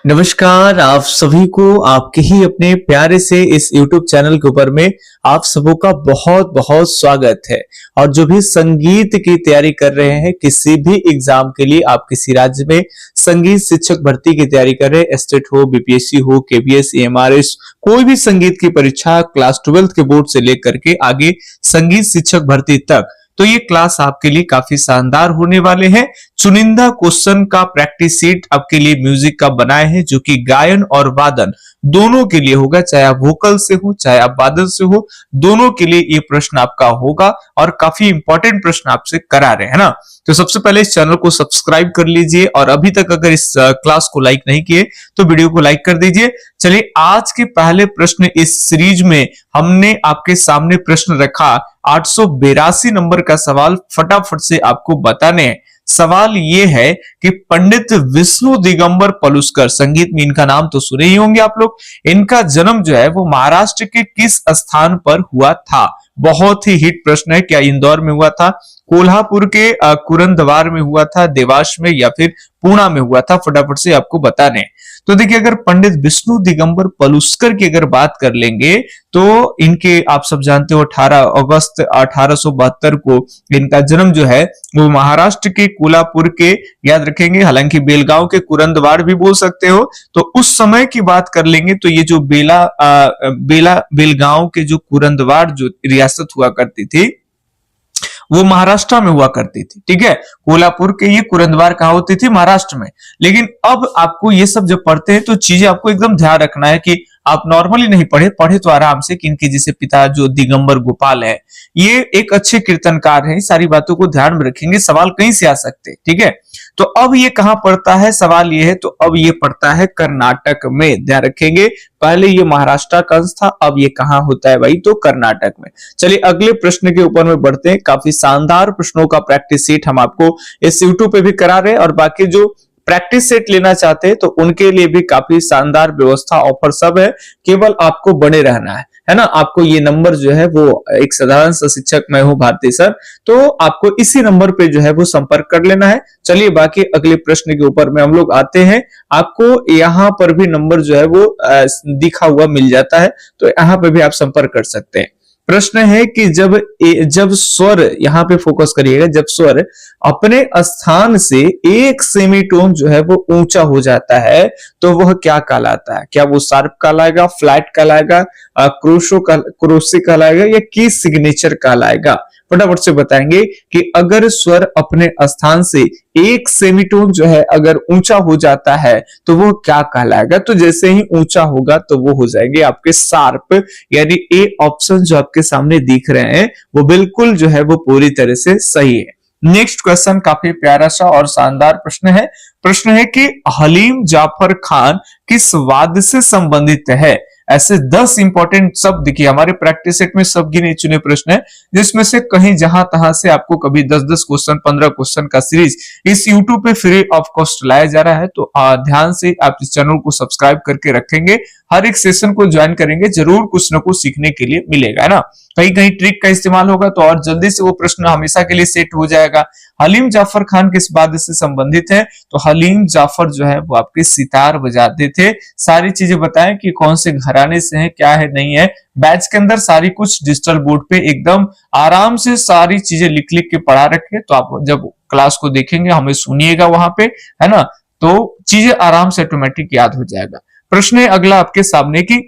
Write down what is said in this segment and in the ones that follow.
नमस्कार आप सभी को आपके ही अपने प्यारे से इस YouTube चैनल के ऊपर में आप सबों का बहुत बहुत स्वागत है। और जो भी संगीत की तैयारी कर रहे हैं, किसी भी एग्जाम के लिए, आप किसी राज्य में संगीत शिक्षक भर्ती की तैयारी कर रहे हैं, एस्टेट हो, बीपीएससी हो, केबीएस, एमआरएस, कोई भी संगीत की परीक्षा क्लास 12 के बोर्ड से लेकर के आगे संगीत शिक्षक भर्ती तक, तो ये क्लास आपके लिए काफी शानदार होने वाले हैं। चुनिंदा क्वेश्चन का प्रैक्टिस सीट आपके लिए म्यूजिक का बनाए हैं, जो कि गायन और वादन दोनों के लिए होगा, चाहे आप वोकल से हो चाहे आप वादन से हो, दोनों के लिए ये प्रश्न आपका होगा और काफी इंपॉर्टेंट प्रश्न आपसे करा रहे हैं ना। तो सबसे पहले इस चैनल को सब्सक्राइब कर लीजिए और अभी तक अगर इस क्लास को लाइक नहीं किए तो वीडियो को लाइक कर दीजिए। चलिए, आज के पहले प्रश्न इस सीरीज में हमने आपके सामने प्रश्न रखा 882 नंबर का सवाल फटाफट से आपको बताने हैं। सवाल ये है कि पंडित विष्णु दिगंबर पलुस्कर, संगीत में इनका नाम तो सुने ही होंगे आप लोग, इनका जन्म जो है वो महाराष्ट्र के किस स्थान पर हुआ था? बहुत ही हिट प्रश्न है। क्या इंदौर में हुआ था, कोल्हापुर के कुरंदवार में हुआ था, देवास में, या फिर पुणे में हुआ था? फटाफट से आपको बताने। तो देखिए, अगर पंडित विष्णु दिगंबर पलुस्कर की अगर बात कर लेंगे तो इनके आप सब जानते हो 18 अगस्त 1872 को इनका जन्म जो है वो महाराष्ट्र के कोल्हापुर के, याद रखेंगे, हालांकि बेलगांव के कुरंदवाड़ भी बोल सकते हो। तो उस समय की बात कर लेंगे तो ये जो बेलगांव के जो कुरंदवाड़ जो रियासत हुआ करती थी वो महाराष्ट्र में हुआ करती थी। ठीक है, कोल्हापुर के ये कुरंदवार कहां होती थी? महाराष्ट्र में। लेकिन अब आपको ये सब जब पढ़ते हैं तो चीजें आपको एकदम ध्यान रखना है कि आप नॉर्मली नहीं पढ़े तो आराम से, कि इनके जैसे पिता जो दिगंबर गोपाल है ये एक अच्छे कीर्तनकार हैं, सारी बातों को ध्यान में रखेंगे, सवाल कहीं से आ सकते हैं। ठीक है, तो अब ये कहां पड़ता है, सवाल ये है, तो अब ये पड़ता है कर्नाटक में, ध्यान रखेंगे। पहले ये महाराष्ट्र का अंश था, अब ये कहां होता है भाई? तो कर्नाटक में। चलिए अगले प्रश्न के ऊपर में बढ़ते हैं। काफी शानदार प्रश्नों का प्रैक्टिस सेट हम आपको इस यूट्यूब पे भी करा रहे हैं और बाकी जो प्रैक्टिस सेट लेना चाहते हैं तो उनके लिए भी काफी शानदार व्यवस्था, ऑफर सब है। केवल आपको बने रहना है ना। आपको ये नंबर जो है वो, एक साधारण सा शिक्षक मैं हूं भारती सर, तो आपको इसी नंबर पे जो है वो संपर्क कर लेना है। चलिए बाकी अगले प्रश्न के ऊपर में हम लोग आते हैं। आपको यहाँ पर भी नंबर जो है वो दिखा हुआ मिल जाता है, तो यहाँ पे भी आप संपर्क कर सकते हैं। प्रश्न है कि जब स्वर, यहां पे फोकस करिएगा, जब स्वर अपने स्थान से एक सेमीटोन जो है वो ऊंचा हो जाता है तो वह क्या कहलाता है? क्या वो शार्प कहलाएगा, फ्लैट कहलाएगा, क्रोसी कहलाएगा, या की सिग्नेचर कहलाएगा? फटाफट से बताएंगे कि अगर स्वर अपने स्थान से एक सेमीटोन जो है अगर ऊंचा हो जाता है तो वो क्या कहलाएगा? तो जैसे ही ऊंचा होगा तो वो हो जाएंगे आपके शार्प, यानी ए ऑप्शन जो आपके सामने दिख रहे हैं वो बिल्कुल जो है वो पूरी तरह से सही है। नेक्स्ट क्वेश्चन काफी प्यारा सा और शानदार प्रश्न है। प्रश्न है कि हलीम जाफर खान किस वाद्य से संबंधित है? ऐसे 10 इंपॉर्टेंट शब्द, देखिए हमारे प्रैक्टिस सेट में सब गिने चुने प्रश्न है, जिसमें से कहीं जहां तहां से आपको कभी 10-10 क्वेश्चन, 15 क्वेश्चन का सीरीज इस YouTube पे फ्री ऑफ कॉस्ट लाया जा रहा है। तो ध्यान से आप इस चैनल को सब्सक्राइब करके रखेंगे, हर एक सेशन को ज्वाइन करेंगे, जरूर कुछ ना कुछ सीखने के लिए मिलेगा, है ना। कहीं कहीं ट्रिक का इस्तेमाल होगा तो और जल्दी से वो प्रश्न हमेशा के लिए सेट हो जाएगा। हलीम जाफर खान किस वाद्य से संबंधित है? तो हलीम जाफर जो है वो आपके सितार बजाते थे। सारी चीजें बताएं कि कौन से घराने से है, क्या है, नहीं है। बैच के अंदर सारी कुछ डिजिटल बोर्ड पे एकदम आराम से सारी चीजें लिख लिख के पढ़ा रखे, तो आप जब क्लास को देखेंगे हमें सुनिएगा वहां पे, है ना, तो चीजें आराम से ऑटोमेटिक याद हो जाएगा। प्रश्न है अगला आपके सामने की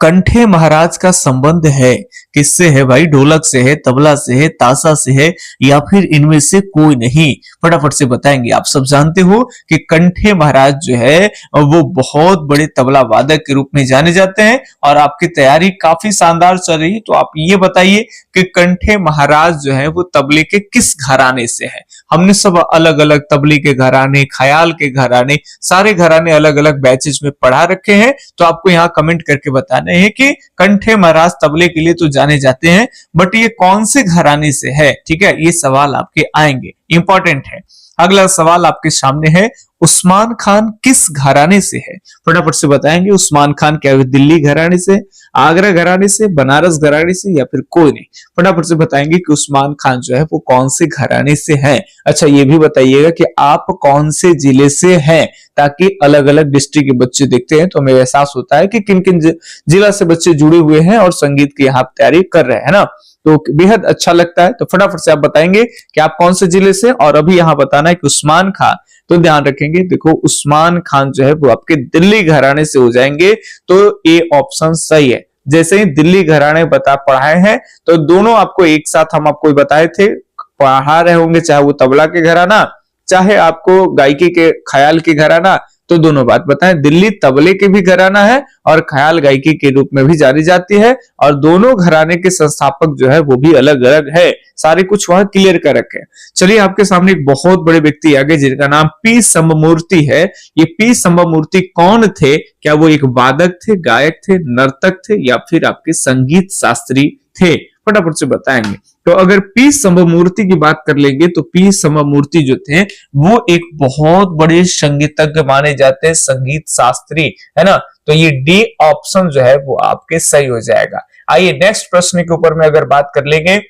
कंठे महाराज का संबंध है किससे है भाई? ढोलक से है, तबला से है, ताशा से है, या फिर इनमें से कोई नहीं? फटाफट से बताएंगे। आप सब जानते हो कि कंठे महाराज जो है वो बहुत बड़े तबला वादक के रूप में जाने जाते हैं और आपकी तैयारी काफी शानदार चल रही है। तो आप ये बताइए कि कंठे महाराज जो है वो तबले के किस घराने से है? हमने सब अलग अलग तबले के घराने, ख्याल के घराने, सारे घराने अलग अलग बैचेस में पढ़ा रखे हैं। तो आपको यहाँ कमेंट करके बताना है कि कंठे महाराज तबले के लिए तो जाने जाते हैं, बट ये कौन से घराने से है? ठीक है, ये सवाल आपके आएंगे, इंपॉर्टेंट है। अगला सवाल आपके सामने है, उस्मान खान किस घराने से है? फटाफट से बताएंगे। उस्मान खान क्या दिल्ली घराने से, आगरा घराने से, बनारस घराने से, या फिर कोई नहीं? फटाफट से बताएंगे कि उस्मान खान जो है वो कौन से घराने से है। अच्छा, ये भी बताइएगा कि आप कौन से जिले से हैं, ताकि अलग अलग डिस्ट्रिक्ट के बच्चे देखते हैं तो हमें एहसास होता है कि किन किन जिला से बच्चे जुड़े हुए हैं और संगीत की यहाँ तैयारी कर रहे हैं ना, तो बेहद अच्छा लगता है। तो फटाफट से आप बताएंगे कि आप कौन से जिले से, और अभी यहाँ बताना है कि उस्मान खान। तो ध्यान रखेंगे, देखो उस्मान खान जो है वो आपके दिल्ली घराने से हो जाएंगे, तो ए ऑप्शन सही है। जैसे ही दिल्ली घराने बता पढ़ाए हैं तो दोनों आपको एक साथ हम आपको बताए थे, पढ़ा रहे होंगे, चाहे वो तबला के घराना, चाहे आपको गायकी के ख्याल के घराना। तो दोनों बात बताएं, दिल्ली तबले के भी घराना है और ख्याल गायकी के रूप में भी जानी जाती है, और दोनों घराने के संस्थापक जो है वो भी अलग अलग है। सारे कुछ वहां क्लियर कर रखे। चलिए, आपके सामने एक बहुत बड़े व्यक्ति आगे जिनका नाम पी शंभमूर्ति है। ये पी शंभमूर्ति कौन थे? क्या वो एक वादक थे, गायक थे, नर्तक थे, या फिर आपके संगीत शास्त्री थे? फटाफट से बताएंगे। तो अगर पी शंभमूर्ति की बात कर लेंगे तो पी शंभमूर्ति जो थे वो एक बहुत बड़े संगीतज्ञ माने जाते हैं, संगीत शास्त्री, है ना। तो ये डी ऑप्शन जो है वो आपके सही हो जाएगा। आइए नेक्स्ट प्रश्न के ऊपर में अगर बात कर लेंगे।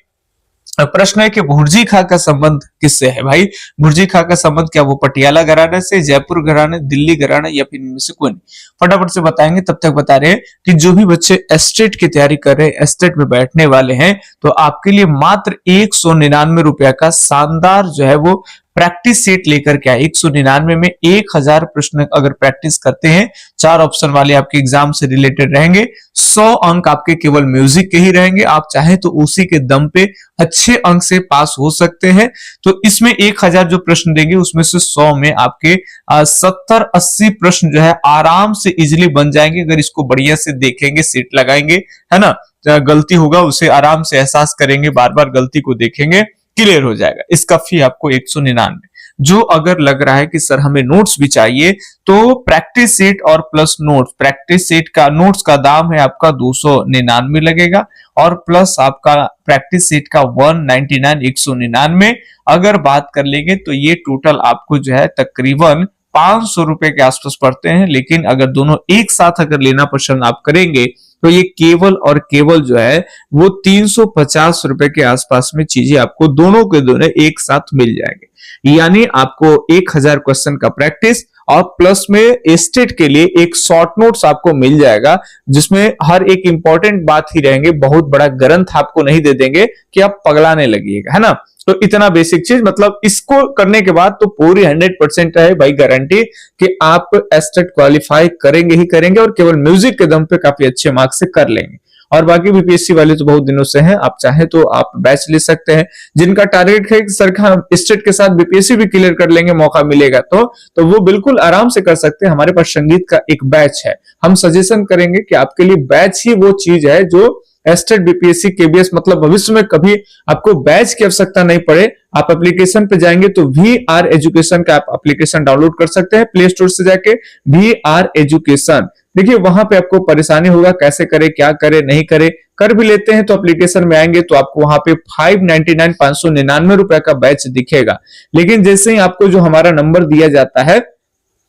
प्रश्न है कि भुर्जी खा का संबंध किससे है? भाई, भुर्जी खा का संबंध क्या वो पटियाला घराने से, जयपुर घराने, दिल्ली घराने, या फिर इनमें से कोई नहीं? फटाफट से बताएंगे। तब तक बता रहे हैं कि जो भी बच्चे एस्टेट की तैयारी कर रहे हैं, एस्टेट में बैठने वाले हैं, तो आपके लिए मात्र 199 रुपया का शानदार जो है वो प्रैक्टिस सेट लेकर के आए। 199 में 1000 प्रश्न अगर प्रैक्टिस करते हैं, 4 ऑप्शन वाले आपके एग्जाम से रिलेटेड रहेंगे, 100 अंक आपके केवल म्यूजिक के ही रहेंगे। आप चाहे तो उसी के दम पे अच्छे अंक से पास हो सकते हैं। तो इसमें 1000 जो प्रश्न देंगे उसमें से 100 में आपके 70-80 प्रश्न जो है आराम से इजिली बन जाएंगे, अगर इसको बढ़िया से देखेंगे, सेट लगाएंगे, है ना। गलती होगा उसे आराम से एहसास करेंगे, बार बार गलती को देखेंगे, क्लियर हो जाएगा। इसका फी आपको 199। जो अगर लग रहा है कि सर हमें नोट्स भी चाहिए, तो प्रैक्टिस सेट और प्लस नोट्स, प्रैक्टिस सेट का नोट्स का दाम है आपका 299 लगेगा, और प्लस आपका प्रैक्टिस सेट का 199 199 अगर बात कर लेंगे तो ये टोटल आपको जो है तकरीबन 500 रुपए के आसपास पड़ते हैं। लेकिन अगर दोनों एक साथ अगर लेना पसंद आप करेंगे तो ये केवल और केवल जो है वो 350 रुपए के आसपास में चीजें आपको दोनों के दोनों एक साथ मिल जाएंगे। यानी आपको 1000 क्वेश्चन का प्रैक्टिस और प्लस में एस्टेट के लिए एक शॉर्ट नोट्स आपको मिल जाएगा, जिसमें हर एक इंपॉर्टेंट बात ही रहेंगे। बहुत बड़ा ग्रंथ आपको नहीं दे देंगे कि आप पगलाने लगिएगा, है ना। तो इतना बेसिक चीज, मतलब इसको करने के बाद तो पूरी 100% है भाई गारंटी कि आप एस्टेट क्वालिफाई करेंगे ही करेंगे, और केवल म्यूजिक के दम पे काफी अच्छे मार्क्स से कर लेंगे। और बाकी बीपीएससी वाले तो बहुत दिनों से हैं, आप चाहे तो आप बैच ले सकते हैं। जिनका टारगेट है कि सर हम स्टेट के साथ बीपीएससी भी क्लियर कर लेंगे, मौका मिलेगा तो वो बिल्कुल आराम से कर सकते हैं। हमारे पास संगीत का एक बैच है, हम सजेशन करेंगे कि आपके लिए बैच ही वो चीज है जो एस्टेट बीपीएससी केबीएस, मतलब भविष्य में कभी आपको बैच की आवश्यकता नहीं पड़े। आप एप्लीकेशन पे जाएंगे तो VR एजुकेशन का आप एप्लीकेशन डाउनलोड कर सकते हैं प्ले स्टोर से जाके, VR एजुकेशन। देखिए वहां पे आपको परेशानी होगा, कैसे करे, क्या करे, नहीं करे, कर भी लेते हैं तो एप्लीकेशन में आएंगे तो आपको वहां पे 599 रुपए का बैच दिखेगा। लेकिन जैसे ही आपको जो हमारा नंबर दिया जाता है,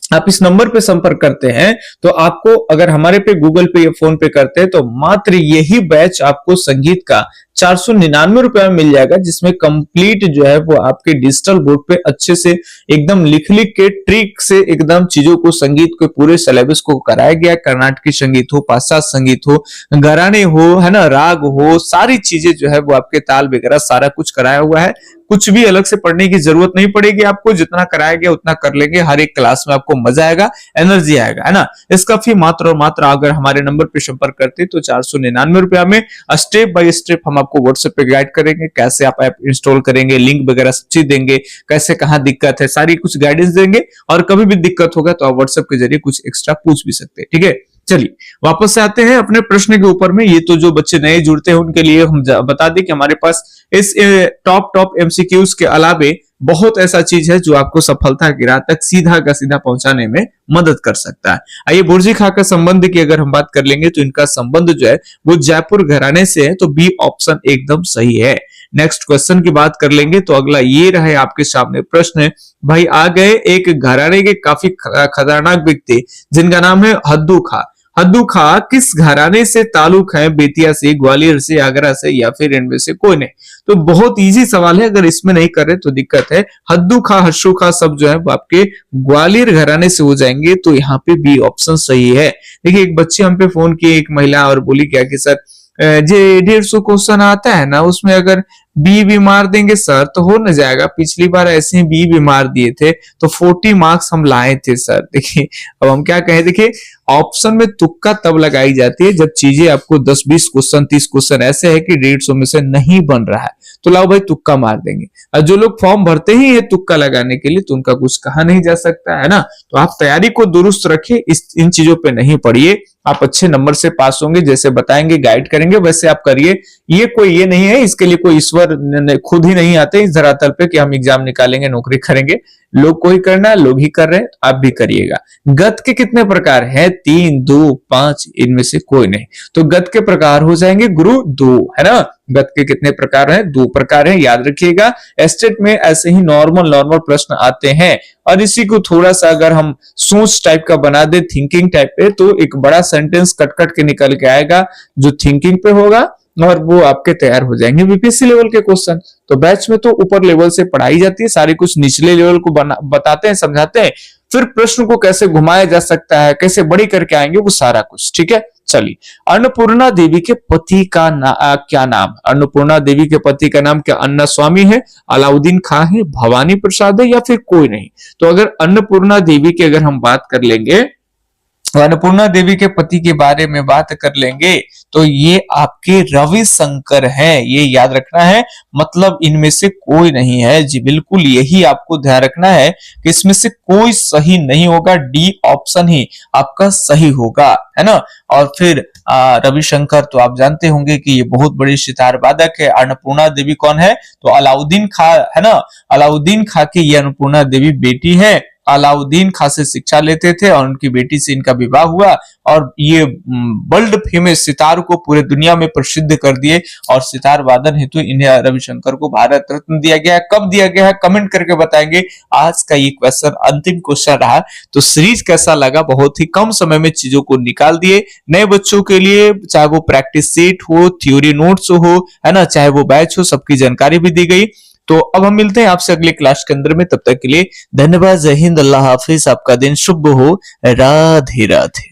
आप इस नंबर पे संपर्क करते हैं तो आपको, अगर हमारे पे गूगल पे या फोन पे करते हैं तो मात्र यही बैच आपको संगीत का 499 रुपए में मिल जाएगा, जिसमें कंप्लीट जो है वो आपके डिजिटल बोर्ड पे अच्छे से एकदम लिख के ट्रिक से एकदम चीजों को, संगीत के पूरे सिलेबस को कराया गया। कर्नाटकी संगीत हो, पाश्चात्य संगीत हो, घराने हो, है ना, राग हो, सारी चीजें जो है वो आपके ताल वगैरह सारा कुछ कराया हुआ है। कुछ भी अलग से पढ़ने की जरूरत नहीं पड़ेगी आपको, जितना कराया गया उतना कर लेंगे। हर एक क्लास में आपको मजा आएगा, एनर्जी आएगा, है ना। इसका फी मात्र और मात्र अगर हमारे नंबर पे संपर्क करते तो 499 रुपया में स्टेप बाय स्टेप हम आपको व्हाट्सएप पे गाइड करेंगे, कैसे आप ऐप इंस्टॉल करेंगे, लिंक वगैरह सब चीज देंगे, कैसे कहां दिक्कत है, सारी कुछ गाइडेंस देंगे। और कभी भी दिक्कत होगा तो आप व्हाट्सएप के जरिए कुछ एक्स्ट्रा पूछ भी सकते हैं, ठीक है। चलिए वापस से आते हैं अपने प्रश्न के ऊपर में। ये तो जो बच्चे नए जुड़ते हैं उनके लिए हम बता दें कि हमारे पास इस टॉप एमसीक्यूज के अलावे बहुत ऐसा चीज है जो आपको सफलता की राह तक सीधा का सीधा पहुंचाने में मदद कर सकता है। आइए बुर्जी खां का संबंध की अगर हम बात कर लेंगे तो इनका संबंध जो है वो जयपुर घराने से है, तो बी ऑप्शन एकदम सही है। नेक्स्ट क्वेश्चन की बात कर लेंगे तो अगला ये रहे आपके सामने प्रश्न। भाई आ गए एक घराने के काफी खतरनाक व्यक्ति जिनका नाम है हद्दू खां। हद्दू खां किस घराने से ताल्लुक है? बेतिया से, ग्वालियर से, आगरा से, या फिर इनमें से कोई नहीं? तो बहुत इजी सवाल है, अगर इसमें नहीं कर रहे तो दिक्कत है। हद्दू खां, हर्षू खां सब जो है वो आपके ग्वालियर घराने से हो जाएंगे, तो यहाँ पे बी ऑप्शन सही है। देखिए एक बच्ची हम पे फोन की, एक महिला, और बोली क्या कि सर जे 150 क्वेश्चन आता है ना, उसमें अगर बी भी मार देंगे सर तो हो न जाएगा। पिछली बार ऐसे ही बी भी मार दिए थे तो 40 मार्क्स हम लाए थे सर। देखिए अब हम क्या कहें, देखिए ऑप्शन में तुक्का तब लगाई जाती है जब चीजें आपको 10-20 क्वेश्चन 30 क्वेश्चन ऐसे है कि 150 में से नहीं बन रहा है, तो लाओ भाई तुक्का मार देंगे। और जो लोग फॉर्म भरते ही है तुक्का लगाने के लिए, तो उनका कुछ कहा नहीं जा सकता है ना। तो आप तैयारी को दुरुस्त रखिए, इन चीजों पे नहीं पढ़िए, आप अच्छे नंबर से पास होंगे। जैसे बताएंगे गाइड करेंगे वैसे आप करिए। ये नहीं है, इसके लिए कोई ईश्वर खुद ही नहीं आते इस धरातल पे कि हम एग्जाम निकालेंगे नौकरी करेंगे। लोग को ही करना है, लोग ही कर रहे हैं, आप भी करिएगा। गत के कितने प्रकार है? 3, 2, 5, इनमें से कोई नहीं। तो गत के प्रकार हो जाएंगे गुरु 2, है ना। गत के कितने प्रकार हैं? 2 प्रकार हैं, याद रखिएगा। एस्टेट में ऐसे ही नॉर्मल प्रश्न आते हैं, और इसी को थोड़ा सा अगर हम सोच टाइप का बना दे, थिंकिंग टाइप पे, तो एक बड़ा सेंटेंस कट के निकल के आएगा जो थिंकिंग पे होगा, और वो आपके तैयार हो जाएंगे बीपीएससी लेवल के क्वेश्चन। तो बैच में तो ऊपर लेवल से पढ़ाई जाती है सारी, कुछ निचले लेवल को बताते हैं, समझाते हैं, फिर प्रश्न को कैसे घुमाया जा सकता है, कैसे बड़ी करके आएंगे, वो सारा कुछ। ठीक है, चलिए। अन्नपूर्णा देवी के पति का क्या नाम? अन्नपूर्णा देवी के पति का नाम क्या अन्ना स्वामी है, अलाउद्दीन खां है, भवानी प्रसाद है, या फिर कोई नहीं? तो अगर अन्नपूर्णा देवी की अगर हम बात कर लेंगे, अन्नपूर्णा देवी के पति के बारे में बात कर लेंगे, तो ये आपके रविशंकर हैं, ये याद रखना है। मतलब इनमें से कोई नहीं है जी, बिल्कुल यही आपको ध्यान रखना है कि इसमें से कोई सही नहीं होगा, डी ऑप्शन ही आपका सही होगा, है ना। और फिर रविशंकर तो आप जानते होंगे कि ये बहुत बड़ी सितार वादक है। अन्नपूर्णा देवी कौन है? तो अलाउद्दीन खां, है ना। अलाउद्दीन खां की ये अन्नपूर्णा देवी बेटी है। अलाउद्दीन खां से शिक्षा लेते थे और उनकी बेटी से इनका विवाह हुआ, और ये वर्ल्ड फेमस सितार को पूरे दुनिया में प्रसिद्ध कर दिए, और सितार वादन हेतु इन्हें रविशंकर को भारत रत्न दिया गया है। कब दिया गया है कमेंट करके बताएंगे। आज का ये क्वेश्चन अंतिम क्वेश्चन रहा। तो सीरीज कैसा लगा? बहुत ही कम समय में चीजों को निकाल दिए नए बच्चों के लिए, चाहे वो प्रैक्टिस सीट हो, थ्योरी नोट्स हो, है ना, चाहे वो बैच हो, सबकी जानकारी भी दी गई। तो अब हम मिलते हैं आपसे अगले क्लास के अंदर में, तब तक के लिए धन्यवाद, जय हिंद, अल्लाह हाफिज, आपका दिन शुभ हो, राधे राधे।